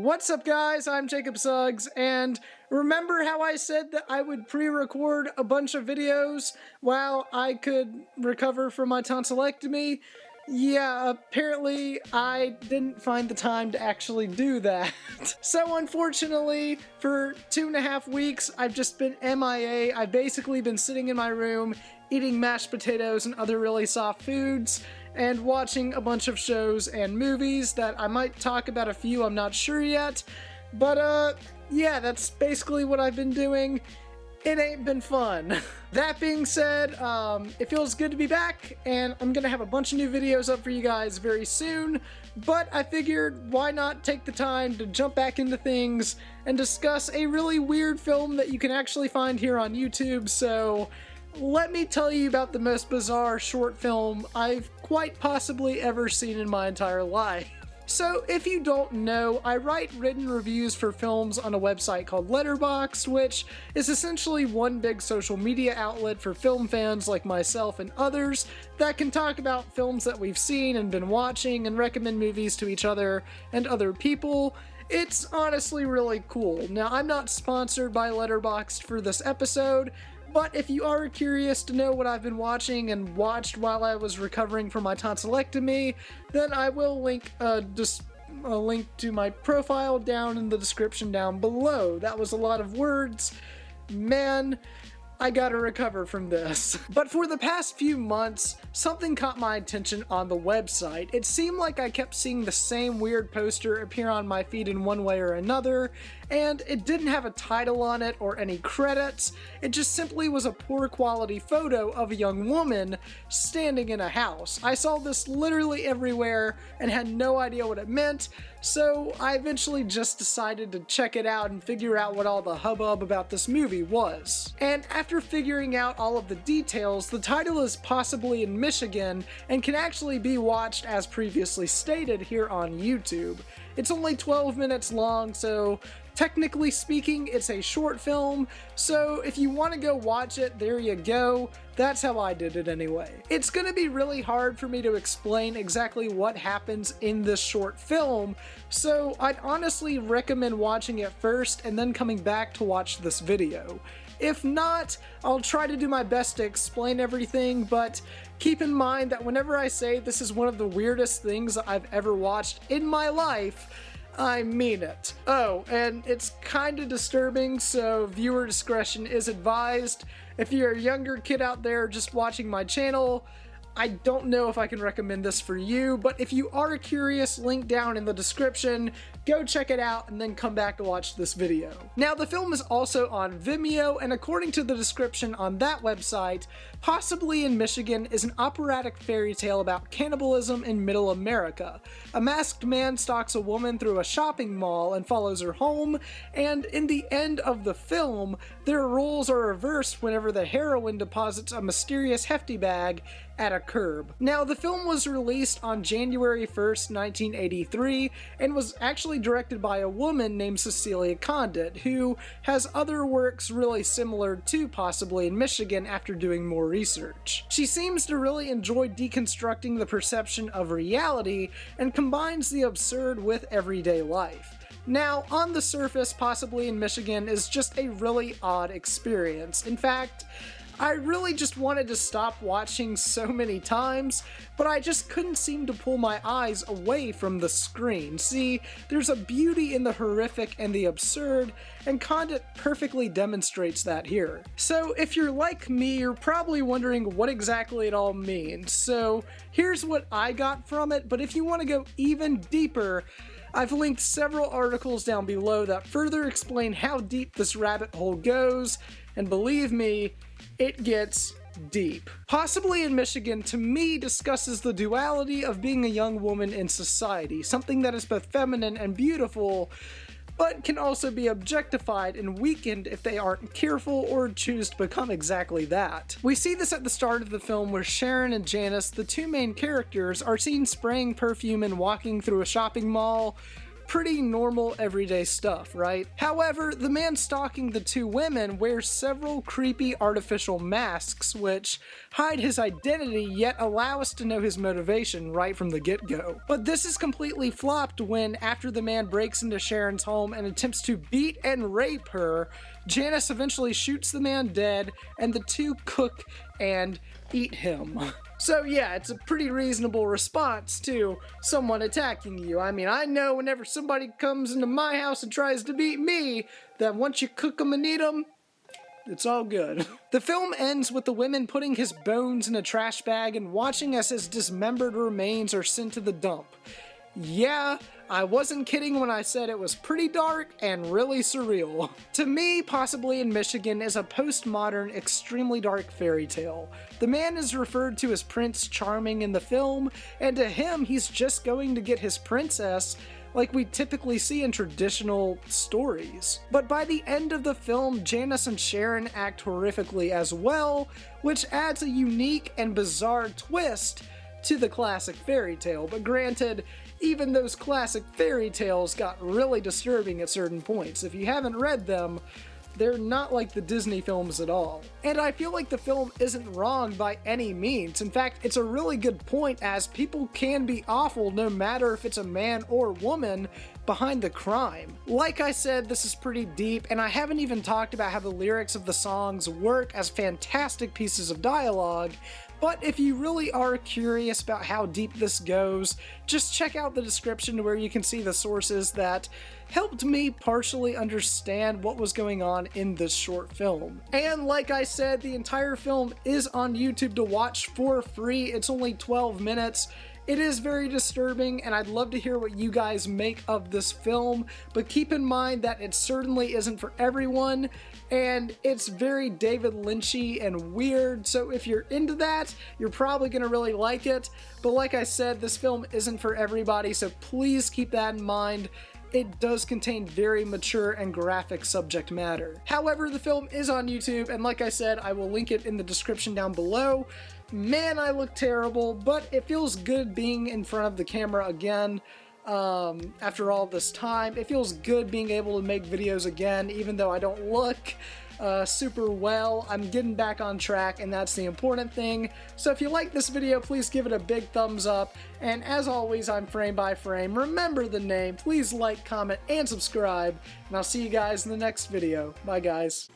What's up, guys? I'm JacobTSuggs, and remember how I said that I would pre-record a bunch of videos while I could recover from my tonsillectomy? Yeah, apparently I didn't find the time to actually do that. So unfortunately, for 2.5 weeks, I've just been MIA. I've basically been sitting in my room, eating mashed potatoes and other really soft foods, and watching a bunch of shows and movies that I might talk about a few, I'm not sure yet. But yeah, that's basically what I've been doing. It ain't been fun. That being said, it feels good to be back, and I'm gonna have a bunch of new videos up for you guys very soon, but I figured why not take the time to jump back into things and discuss a really weird film that you can actually find here on YouTube. So let me tell you about the most bizarre short film I've quite possibly ever seen in my entire life. So if you don't know, I write written reviews for films on a website called Letterboxd, which is essentially one big social media outlet for film fans like myself and others that can talk about films that we've seen and been watching and recommend movies to each other and other people. It's honestly really cool. Now, I'm not sponsored by Letterboxd for this episode, but if you are curious to know what I've been watching and watched while I was recovering from my tonsillectomy, then I will link a link to my profile down in the description down below. That was a lot of words. Man, I gotta recover from this. But for the past few months, something caught my attention on the website. It seemed like I kept seeing the same weird poster appear on my feed in one way or another, and it didn't have a title on it or any credits. It just simply was a poor quality photo of a young woman standing in a house. I saw this literally everywhere and had no idea what it meant, so I eventually just decided to check it out and figure out what all the hubbub about this movie was. And after figuring out all of the details, the title is possibly in Michigan and can actually be watched as previously stated here on YouTube. It's only 12 minutes long, so technically speaking, it's a short film, so if you want to go watch it, there you go. That's how I did it anyway. It's gonna be really hard for me to explain exactly what happens in this short film, so I'd honestly recommend watching it first and then coming back to watch this video. If not, I'll try to do my best to explain everything, but keep in mind that whenever I say this is one of the weirdest things I've ever watched in my life, I mean it. Oh, and it's kinda disturbing, so viewer discretion is advised. If you're a younger kid out there just watching my channel, I don't know if I can recommend this for you, but if you are curious, link down in the description, go check it out and then come back to watch this video. Now, the film is also on Vimeo, and according to the description on that website, Possibly in Michigan is an operatic fairy tale about cannibalism in Middle America. A masked man stalks a woman through a shopping mall and follows her home, and in the end of the film, their roles are reversed whenever the heroine deposits a mysterious hefty bag at a curb. Now, the film was released on January 1st, 1983, and was actually directed by a woman named Cecilia Condit, who has other works really similar to Possibly in Michigan after doing more research. She seems to really enjoy deconstructing the perception of reality and combines the absurd with everyday life. Now, on the surface, Possibly in Michigan is just a really odd experience. In fact, I really just wanted to stop watching so many times, but I just couldn't seem to pull my eyes away from the screen. See, there's a beauty in the horrific and the absurd, and Condit perfectly demonstrates that here. So if you're like me, you're probably wondering what exactly it all means. So here's what I got from it, but if you want to go even deeper, I've linked several articles down below that further explain how deep this rabbit hole goes, and believe me, it gets deep. Possibly in Michigan, to me, discusses the duality of being a young woman in society, something that is both feminine and beautiful, but can also be objectified and weakened if they aren't careful or choose to become exactly that. We see this at the start of the film where Sharon and Janice, the two main characters, are seen spraying perfume and walking through a shopping mall, pretty normal everyday stuff, right? However, the man stalking the two women wears several creepy artificial masks which hide his identity yet allow us to know his motivation right from the get-go. But this is completely flopped when, after the man breaks into Sharon's home and attempts to beat and rape her, Janice eventually shoots the man dead and the two cook and eat him. So yeah, it's a pretty reasonable response to someone attacking you. I mean, I know whenever somebody comes into my house and tries to beat me, that once you cook them and eat them, it's all good. The film ends with the women putting his bones in a trash bag and watching as his dismembered remains are sent to the dump. Yeah, I wasn't kidding when I said it was pretty dark and really surreal. To me, Possibly in Michigan is a postmodern, extremely dark fairy tale. The man is referred to as Prince Charming in the film, and to him, he's just going to get his princess like we typically see in traditional stories. But by the end of the film, Janice and Sharon act horrifically as well, which adds a unique and bizarre twist to the classic fairy tale. But granted, even those classic fairy tales got really disturbing at certain points. If you haven't read them, they're not like the Disney films at all. And I feel like the film isn't wrong by any means. In fact, it's a really good point, as people can be awful no matter if it's a man or woman behind the crime. Like I said, this is pretty deep, and I haven't even talked about how the lyrics of the songs work as fantastic pieces of dialogue. But if you really are curious about how deep this goes, just check out the description where you can see the sources that helped me partially understand what was going on in this short film. And like I said, the entire film is on YouTube to watch for free. It's only 12 minutes. It is very disturbing, and I'd love to hear what you guys make of this film, but keep in mind that it certainly isn't for everyone, and it's very David Lynchy and weird, so if you're into that, you're probably gonna really like it. But like I said, this film isn't for everybody, so please keep that in mind. It does contain very mature and graphic subject matter. However, the film is on YouTube, and like I said, I will link it in the description down below. Man, I look terrible, but it feels good being in front of the camera again after all this time. It feels good being able to make videos again, even though I don't look super well. I'm getting back on track, and that's the important thing. So if you like this video, please give it a big thumbs up. And as always, I'm Frame by Frame. Remember the name. Please like, comment, and subscribe. And I'll see you guys in the next video. Bye, guys.